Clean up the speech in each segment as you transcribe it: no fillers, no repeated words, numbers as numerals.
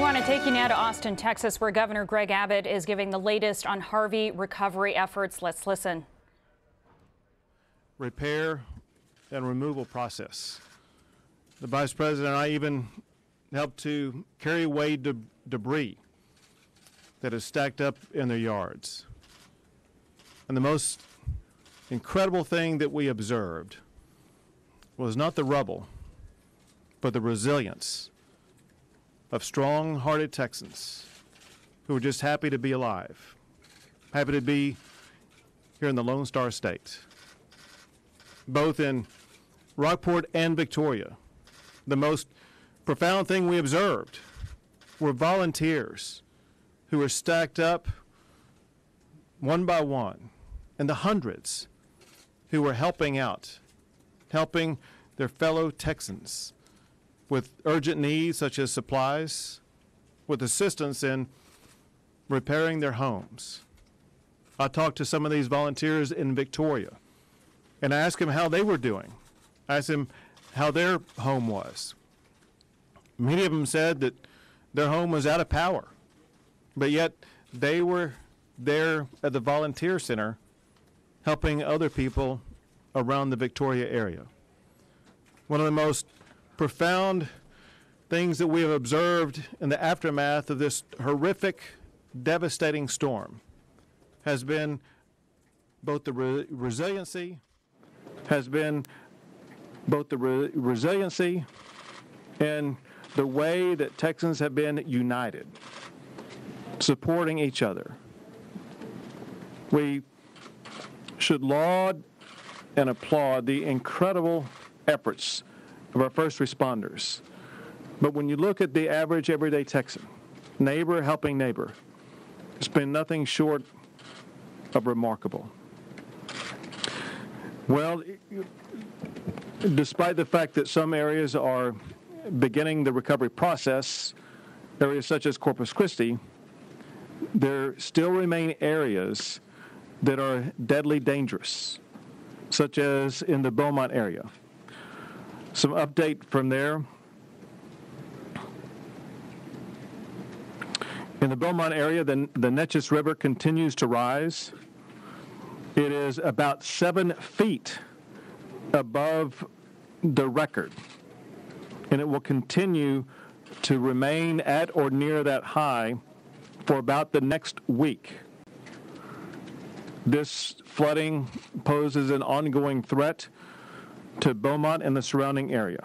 want to take you now to Austin, Texas, where Governor Greg Abbott is giving the latest on Harvey recovery efforts. Let's listen. Repair and removal process. The Vice President and I even helped to carry away debris that is stacked up in their yards. And the most incredible thing that we observed was not the rubble, but the resilience of strong-hearted Texans who were just happy to be alive, happy to be here in the Lone Star State. Both in Rockport and Victoria, the most profound thing we observed were volunteers who were stacked up one by one, and the hundreds who were helping out, helping their fellow Texans with urgent needs such as supplies, with assistance in repairing their homes. I talked to some of these volunteers in Victoria, and I asked them how they were doing. I asked them how their home was. Many of them said that their home was out of power, but yet they were there at the volunteer center helping other people around the Victoria area. One of the most profound things that we have observed in the aftermath of this horrific, devastating storm has been both the resiliency and the way that Texans have been united, supporting each other. We should laud and applaud the incredible efforts of our first responders. But when you look at the average everyday Texan, neighbor helping neighbor, it's been nothing short of remarkable. Well, despite the fact that some areas are beginning the recovery process, areas such as Corpus Christi, there still remain areas that are deadly dangerous, such as in the Beaumont area. Some update from there. In the Beaumont area, the Neches River continues to rise. It is about 7 feet above the record, and it will continue to remain at or near that high for about the next week. This flooding poses an ongoing threat to Beaumont and the surrounding area.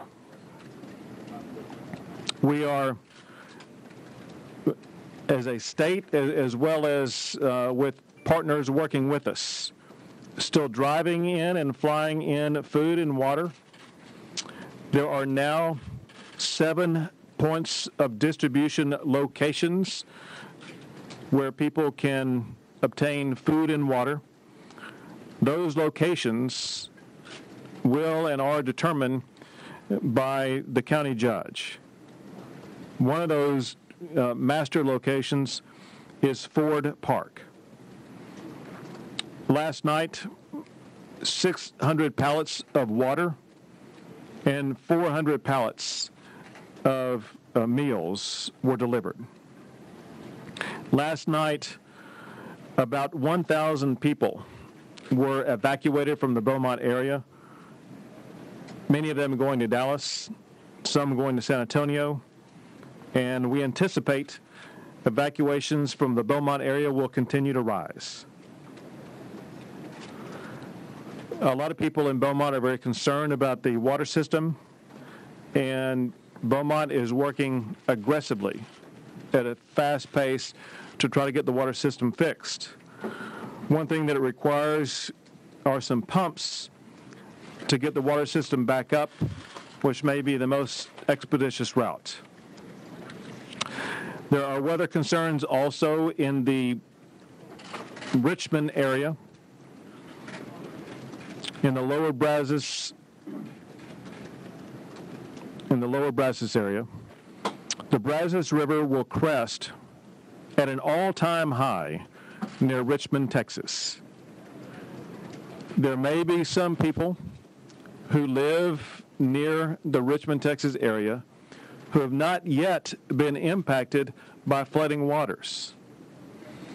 We are, as a state, as well as with partners working with us, still driving in and flying in food and water. There are now 7 points of distribution locations where people can obtain food and water. Those locations will and are determined by the county judge. One of those master locations is Ford Park. Last night, 600 pallets of water and 400 pallets of meals were delivered. Last night, about 1,000 people were evacuated from the Beaumont area, many of them going to Dallas, some going to San Antonio, and we anticipate evacuations from the Beaumont area will continue to rise. A lot of people in Beaumont are very concerned about the water system, and Beaumont is working aggressively at a fast pace to try to get the water system fixed. One thing that it requires are some pumps to get the water system back up, which may be the most expeditious route. There are weather concerns also in the Richmond area, in the lower Brazos area. The Brazos River will crest at an all-time high near Richmond, Texas. There may be some people who live near the Richmond, Texas area who have not yet been impacted by flooding waters.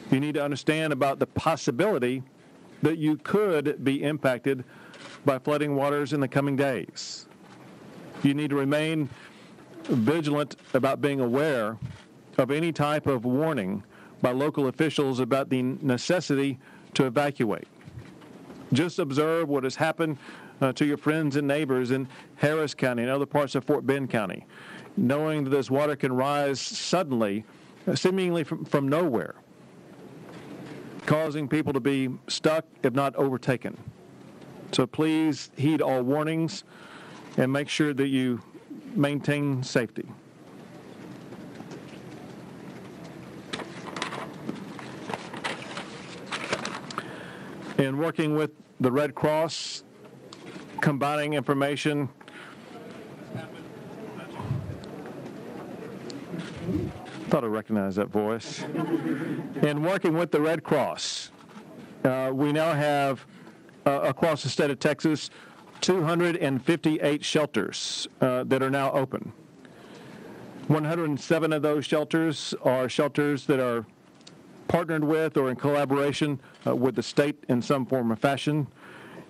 You need to understand about the possibility that you could be impacted by flooding waters in the coming days. You need to remain vigilant about being aware of any type of warning by local officials about the necessity to evacuate. Just observe what has happened to your friends and neighbors in Harris County and other parts of Fort Bend County, knowing that this water can rise suddenly, seemingly from nowhere, causing people to be stuck, if not overtaken. So please heed all warnings and make sure that you maintain safety. In working with the Red Cross, combining information, thought I recognized that voice. In working with the Red Cross, we now have across the state of Texas 258 shelters that are now open. 107 of those shelters are shelters that are partnered with or in collaboration with the state in some form or fashion,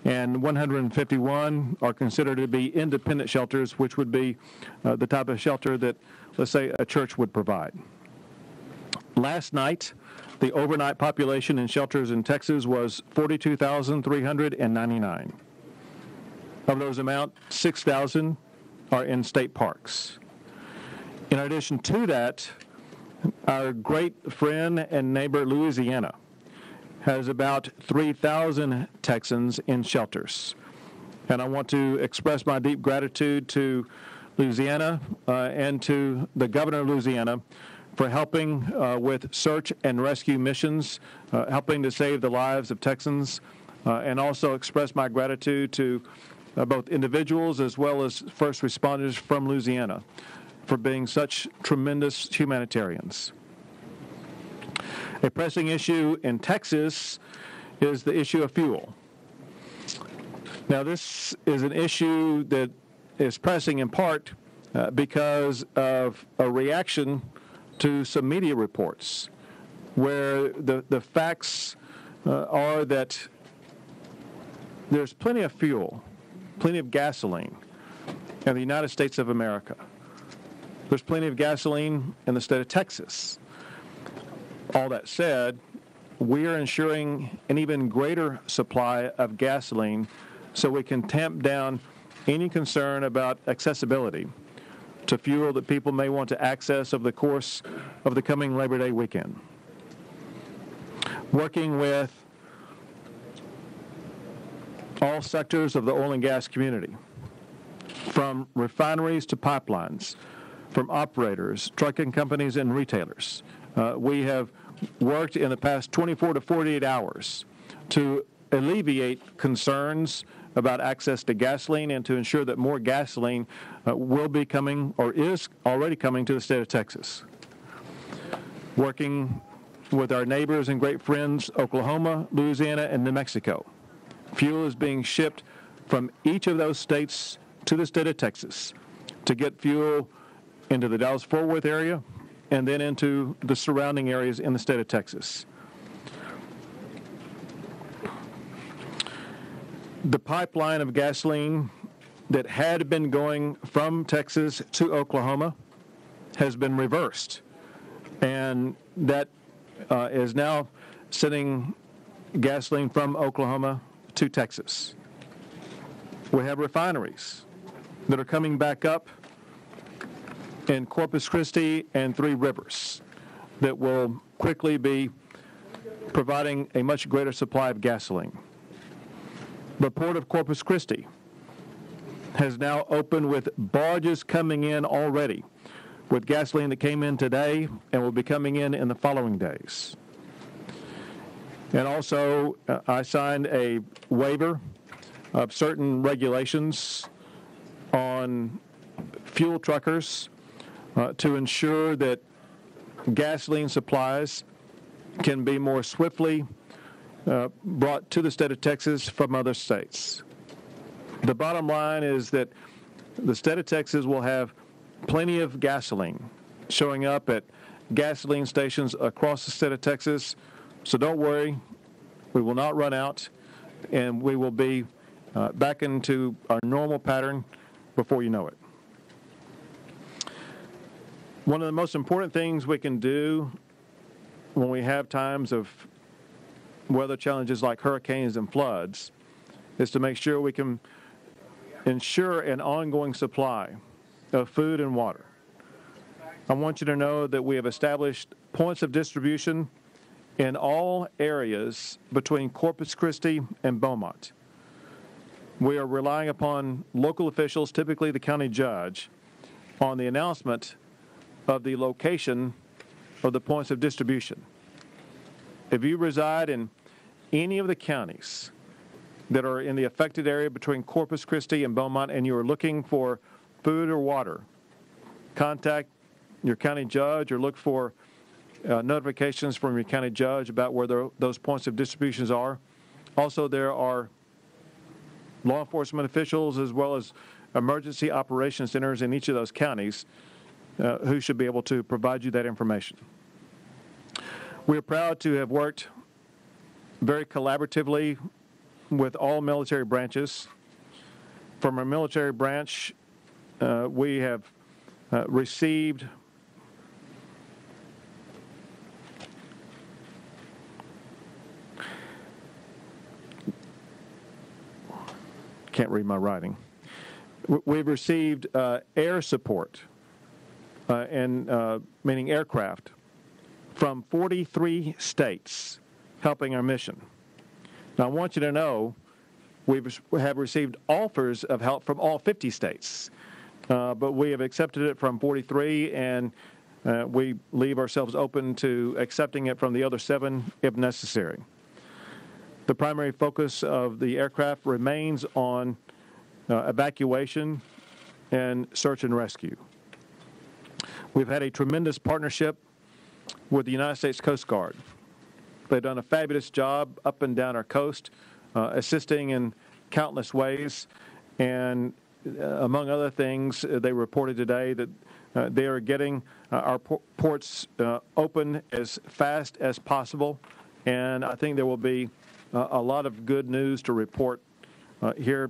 and 151 are considered to be independent shelters, which would be the type of shelter that, let's say, a church would provide. Last night, the overnight population in shelters in Texas was 42,399. Of those amount, 6,000 are in state parks. In addition to that, our great friend and neighbor Louisiana has about 3,000 Texans in shelters. And I want to express my deep gratitude to Louisiana and to the governor of Louisiana for helping with search and rescue missions, helping to save the lives of Texans, and also express my gratitude to both individuals as well as first responders from Louisiana for being such tremendous humanitarians. A pressing issue in Texas is the issue of fuel. Now, this is an issue that is pressing in part because of a reaction to some media reports where the facts are that there's plenty of fuel, plenty of gasoline in the United States of America. There's plenty of gasoline in the state of Texas. All that said, we are ensuring an even greater supply of gasoline so we can tamp down any concern about accessibility to fuel that people may want to access over the course of the coming Labor Day weekend. Working with all sectors of the oil and gas community, from refineries to pipelines, from operators, trucking companies, and retailers. We have worked in the past 24 to 48 hours to alleviate concerns about access to gasoline and to ensure that more gasoline will be coming or is already coming to the state of Texas. Working with our neighbors and great friends, Oklahoma, Louisiana, and New Mexico. Fuel is being shipped from each of those states to the state of Texas to get fuel into the Dallas-Fort Worth area and then into the surrounding areas in the state of Texas. The pipeline of gasoline that had been going from Texas to Oklahoma has been reversed, and that is now sending gasoline from Oklahoma to Texas. We have refineries that are coming back up in Corpus Christi and Three Rivers that will quickly be providing a much greater supply of gasoline. The Port of Corpus Christi has now opened with barges coming in already with gasoline that came in today and will be coming in the following days. And also, I signed a waiver of certain regulations on fuel truckers to ensure that gasoline supplies can be more swiftly brought to the state of Texas from other states. The bottom line is that the state of Texas will have plenty of gasoline showing up at gasoline stations across the state of Texas. So don't worry, we will not run out, and we will be back into our normal pattern before you know it. One of the most important things we can do when we have times of weather challenges like hurricanes and floods is to make sure we can ensure an ongoing supply of food and water. I want you to know that we have established points of distribution in all areas between Corpus Christi and Beaumont. We are relying upon local officials, typically the county judge, on the announcement of the location of the points of distribution. If you reside in any of the counties that are in the affected area between Corpus Christi and Beaumont and you are looking for food or water, contact your county judge or look for notifications from your county judge about where those points of distributions are. Also, there are law enforcement officials as well as emergency operations centers in each of those counties who should be able to provide you that information. We are proud to have worked very collaboratively with all military branches. From our military branch, we have received can't read my writing. We've received air support, meaning aircraft, from 43 states helping our mission. Now, I want you to know we have received offers of help from all 50 states, but we have accepted it from 43, and we leave ourselves open to accepting it from the other 7 if necessary. The primary focus of the aircraft remains on evacuation and search and rescue. We've had a tremendous partnership with the United States Coast Guard. They've done a fabulous job up and down our coast, assisting in countless ways. And among other things, they reported today that they are getting our ports open as fast as possible. And I think there will be a lot of good news to report here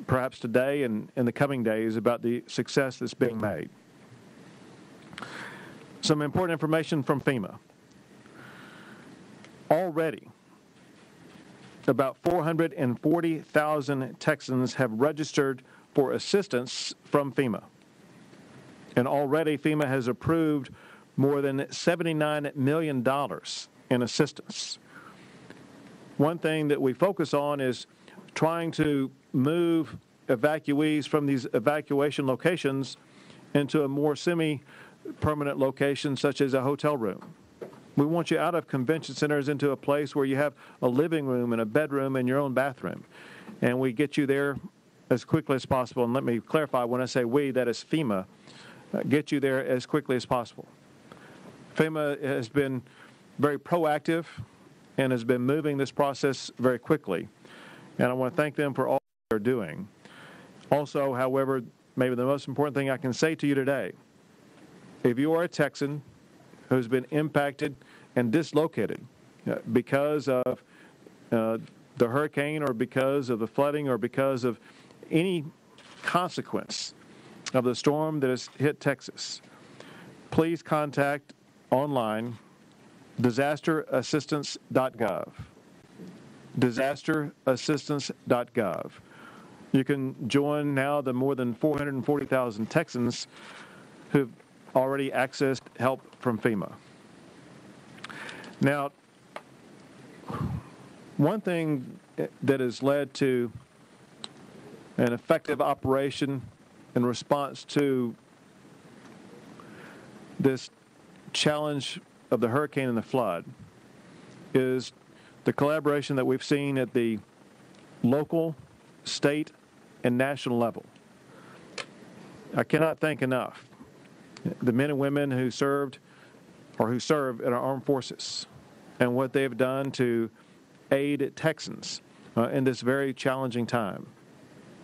perhaps today and in the coming days about the success that's being made. Some important information from FEMA. Already, about 440,000 Texans have registered for assistance from FEMA. And already FEMA has approved more than $79 million in assistance. One thing that we focus on is trying to move evacuees from these evacuation locations into a more semi-permanent location, such as a hotel room. We want you out of convention centers into a place where you have a living room and a bedroom and your own bathroom. And we get you there as quickly as possible. And let me clarify, when I say we, that is FEMA. Get you there as quickly as possible. FEMA has been very proactive and has been moving this process very quickly. And I want to thank them for all they're doing. Also, however, maybe the most important thing I can say to you today, if you are a Texan who's been impacted and dislocated because of the hurricane or because of the flooding or because of any consequence of the storm that has hit Texas, please contact online disasterassistance.gov. Disasterassistance.gov. You can join now the more than 440,000 Texans who've already accessed help from FEMA. Now, one thing that has led to an effective operation in response to this challenge of the hurricane and the flood is the collaboration that we've seen at the local, state, and national level. I cannot thank enough the men and women who served or who serve in our armed forces and what they've done to aid Texans in this very challenging time.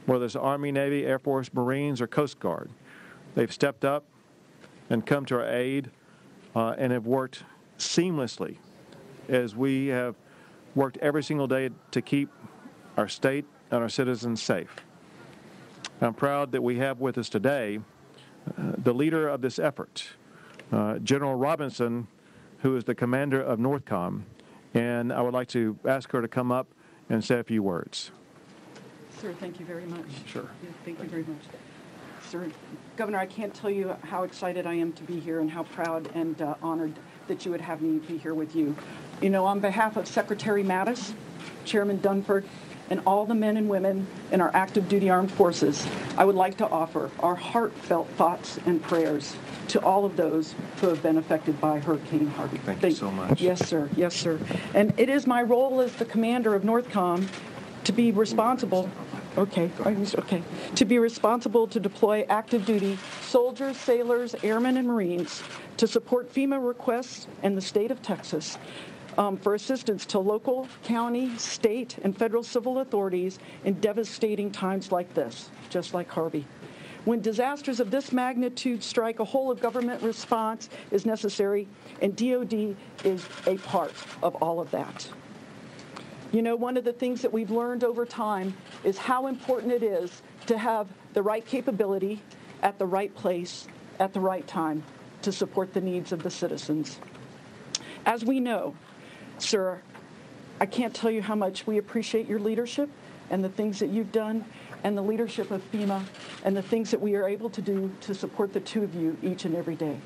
Whether it's Army, Navy, Air Force, Marines, or Coast Guard, They've stepped up and come to our aid and have worked seamlessly as we have worked every single day to keep our state and our citizens safe. I'm proud that we have with us today the leader of this effort, General Robinson, who is the commander of NORTHCOM, and I would like to ask her to come up and say a few words. Sir, thank you very much. Sure. Yeah, thank you very much. Sir, Governor, I can't tell you how excited I am to be here and how proud and honored that you would have me be here with you. You know, on behalf of Secretary Mattis, Chairman Dunford, and all the men and women in our active duty armed forces, I would like to offer our heartfelt thoughts and prayers to all of those who have been affected by Hurricane Harvey. Thank you so much. Yes, sir. Yes, sir. And it is my role as the commander of NORTHCOM to be responsible. To be responsible to deploy active duty soldiers, sailors, airmen, and Marines to support FEMA requests in the state of Texas for assistance to local, county, state, and federal civil authorities in devastating times like this, just like Harvey. When disasters of this magnitude strike, a whole of government response is necessary, and DOD is a part of all of that. You know, one of the things that we've learned over time is how important it is to have the right capability at the right place at the right time to support the needs of the citizens. As we know, sir, I can't tell you how much we appreciate your leadership and the things that you've done and the leadership of FEMA and the things that we are able to do to support the two of you each and every day.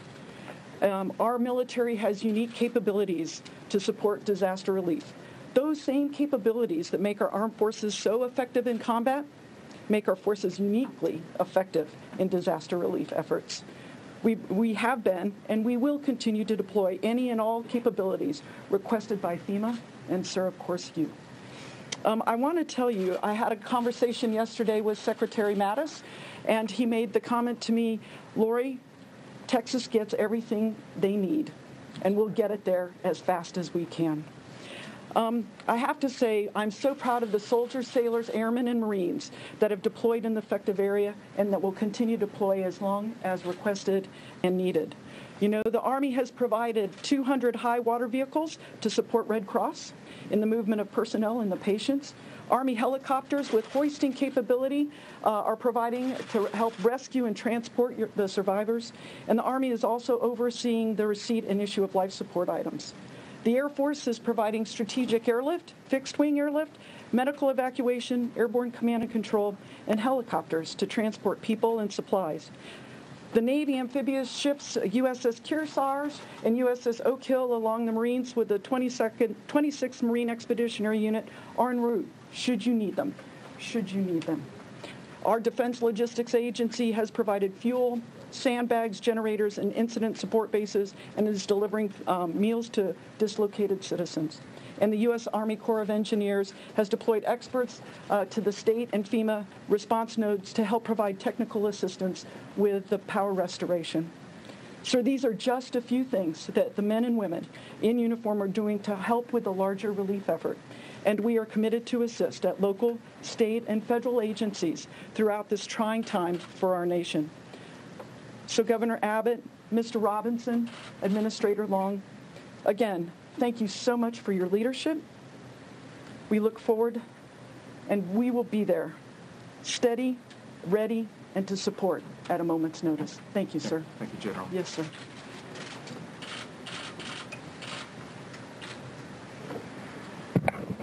Our military has unique capabilities to support disaster relief. Those same capabilities that make our armed forces so effective in combat make our forces uniquely effective in disaster relief efforts. We have been and we will continue to deploy any and all capabilities requested by FEMA and, sir, of course, you. I want to tell you, I had a conversation yesterday with Secretary Mattis, and he made the comment to me, Lori, Texas gets everything they need, and we'll get it there as fast as we can. I have to say, I'm so proud of the soldiers, sailors, airmen, and Marines that have deployed in the affected area and that will continue to deploy as long as requested and needed. You know, the Army has provided 200 high water vehicles to support Red Cross in the movement of personnel and the patients. Army helicopters with hoisting capability are providing to help rescue and transport the survivors. And the Army is also overseeing the receipt and issue of life support items. The Air Force is providing strategic airlift, fixed-wing airlift, medical evacuation, airborne command and control, and helicopters to transport people and supplies. The Navy amphibious ships USS Kearsarge and USS Oak Hill, along the Marines with the 26th Marine Expeditionary Unit, are en route, should you need them. Our Defense Logistics Agency has provided fuel, sandbags, generators, and incident support bases, and is delivering meals to dislocated citizens. And the U.S. Army Corps of Engineers has deployed experts to the state and FEMA response nodes to help provide technical assistance with the power restoration. So these are just a few things that the men and women in uniform are doing to help with the larger relief effort. And we are committed to assist at local, state, and federal agencies throughout this trying time for our nation. So Governor Abbott, Mr. Robinson, Administrator Long, again, thank you so much for your leadership. We look forward, and we will be there, steady, ready, and to support at a moment's notice. Thank you, sir. Thank you, General. Yes, sir.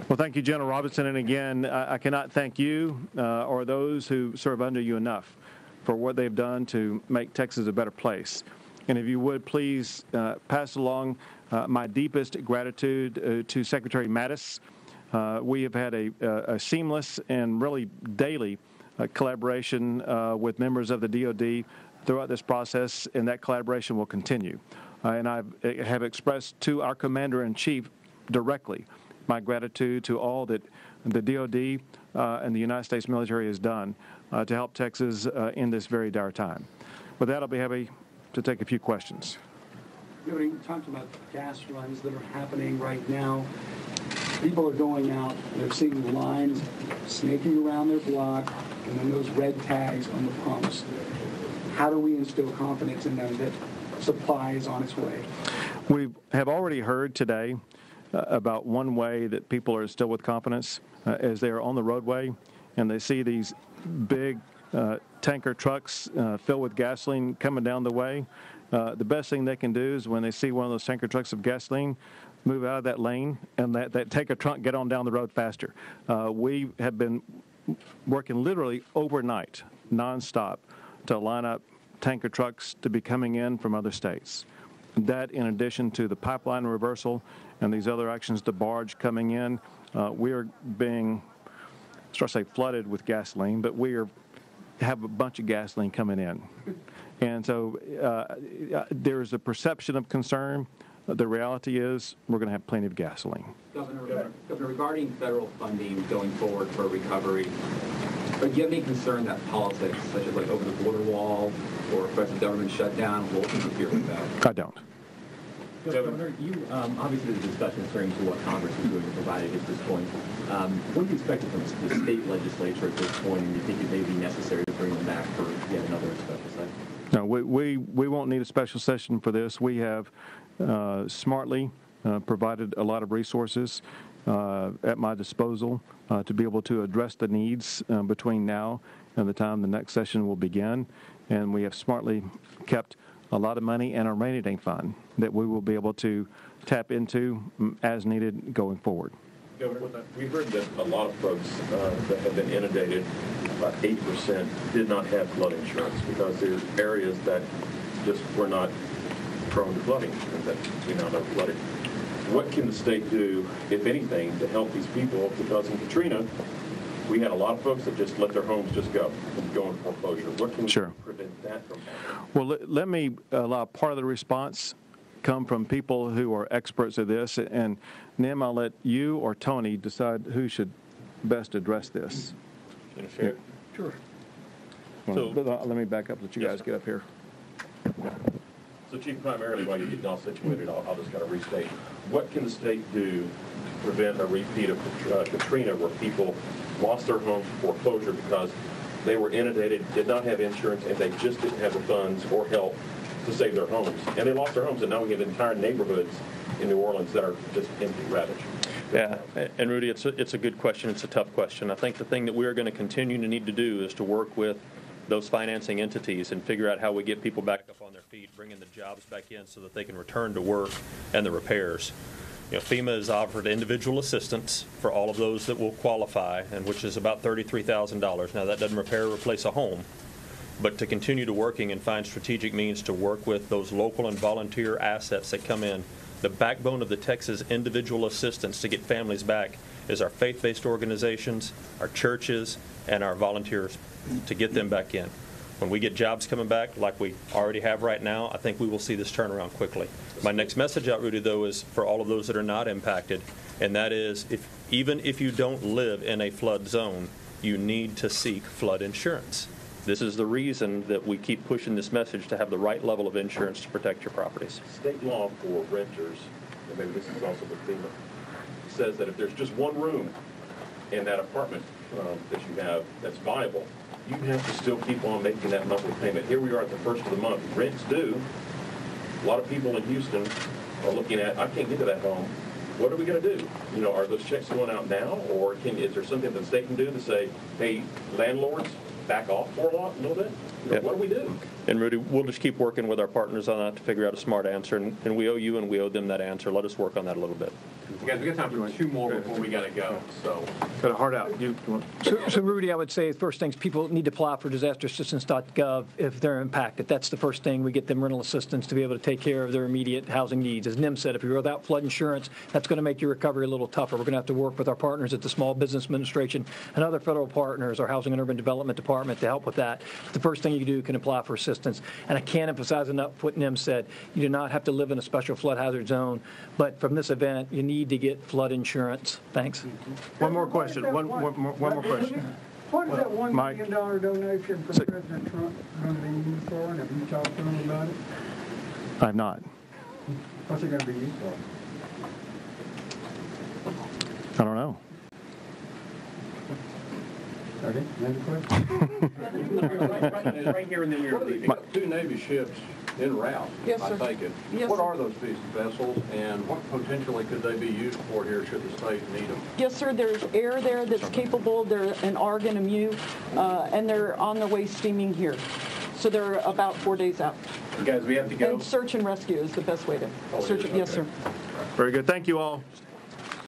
Well, thank you, General Robinson. And again, I cannot thank you or those who serve under you enough for what they've done to make Texas a better place. And if you would, please pass along my deepest gratitude to Secretary Mattis. We have had a seamless and really daily collaboration with members of the DOD throughout this process, and that collaboration will continue. And I have expressed to our Commander-in-Chief directly my gratitude to all that the DOD and the United States military has done to help Texas in this very dire time. With that, I'll be happy to take a few questions. You talked about gas runs that are happening right now. People are going out, they're seeing the lines snaking around their block, and then those red tags on the pumps. how do we instill confidence in them that supply is on its way? We have already heard today about one way that people are still with confidence as they are on the roadway and they see these big tanker trucks filled with gasoline coming down the way. The best thing they can do is when they see one of those tanker trucks of gasoline, move out of that lane and that tanker truck get on down the road faster. We have been working literally overnight, nonstop, to line up tanker trucks to be coming in from other states. That, in addition to the pipeline reversal and these other actions, the barge coming in, we are being, I say flooded with gasoline, but we have a bunch of gasoline coming in. And so there is a perception of concern. The reality is we're going to have plenty of gasoline. Governor, regarding federal funding going forward for recovery, do you have any concern that politics, such as like over the border wall or federal government shutdown, will interfere with that? I don't. Governor, you obviously the discussion is turning to what Congress is doing to provide it at this point. What do you expect from the state legislature at this point, and do you think it may be necessary to bring them back for yet another special session? No, we won't need a special session for this. We have smartly provided a lot of resources at my disposal to be able to address the needs between now and the time the next session will begin. And we have smartly kept a lot of money in our rainy day fund that we will be able to tap into as needed going forward. Governor, we heard that a lot of folks that have been inundated, about 8%, did not have flood insurance because there's areas that just were not prone to flooding, and that we now know flooding. What can the state do, if anything, to help these people? Because in Katrina, we had a lot of folks that just let their homes just go and go in foreclosure. What can we prevent that from happening? Well, let me allow part of the response come from people who are experts at this. And, Nim, I'll let you or Tony decide who should best address this. Sure. Well, let me back up, let you guys get up here. So, Chief, primarily while you're getting all situated, I'll just kind of restate. What can the state do to prevent a repeat of Katrina where people lost their homes to foreclosure because they were inundated, did not have insurance, and they just didn't have the funds or help to save their homes? And they lost their homes, and now we have entire neighborhoods in New Orleans that are just empty, ravaged. Yeah, and Rudy, it's a good question. It's a tough question. I think the thing that we are going to continue to need to do is to work with those financing entities and figure out how we get people back up on their feet, bringing the jobs back in so that they can return to work and the repairs. You know, FEMA has offered individual assistance for all of those that will qualify, and which is about $33,000. Now, that doesn't repair or replace a home, but to continue to working and find strategic means to work with those local and volunteer assets that come in. The backbone of the Texas individual assistance to get families back is our faith-based organizations, our churches, and our volunteers to get them back in. When we get jobs coming back like we already have right now, I think we will see this turnaround quickly. My next message out, Rudy, though, is for all of those that are not impacted, and that is even if you don't live in a flood zone, you need to seek flood insurance. This is the reason that we keep pushing this message to have the right level of insurance to protect your properties. State law for renters, and maybe this is also with FEMA, says that if there's just one room in that apartment that you have that's viable, you have to still keep on making that monthly payment. Here we are at the first of the month. Rent's due. A lot of people in Houston are looking at, I can't get to that home. What are we going to do? You know, are those checks going out now, or is there something that the state can do to say, hey, landlords, back off for a little bit? You know, what do we do? And Rudy, we'll just keep working with our partners on that to figure out a smart answer, and we owe you and we owe them that answer. Let us work on that a little bit. Guys, we got time for two more before we got to go. So, Got a heart out. So, Rudy, I would say first things, people need to apply for disasterassistance.gov if they're impacted. That's the first thing. We get them rental assistance to be able to take care of their immediate housing needs. As Nim said, if you're without flood insurance, that's going to make your recovery a little tougher. We're going to have to work with our partners at the Small Business Administration and other federal partners, our Housing and Urban Development Department, to help with that. The first thing you do can apply for assistance. And I can't emphasize enough what Nim said. You do not have to live in a special flood hazard zone, but from this event, you need to get flood insurance. Thanks. One more question. One more question. What is that $1 Mike. million donation from President Trump going to be used for, and have you talked to him about it? I have not. What's it going to be used for? I don't know. Okay, another question? Right here and then we were leaving. Two Navy ships en route, Yes, I sir. take it. Yes, What sir. are those pieces of vessels, and what potentially could they be used for here should the state need them? Yes, sir. There's air there that's capable. They're an Argon, a Mu, and they're on their way steaming here. So they're about 4 days out. You guys, we have to go. And search and rescue is the best way to search it. Yes, sir. Very good. Thank you all.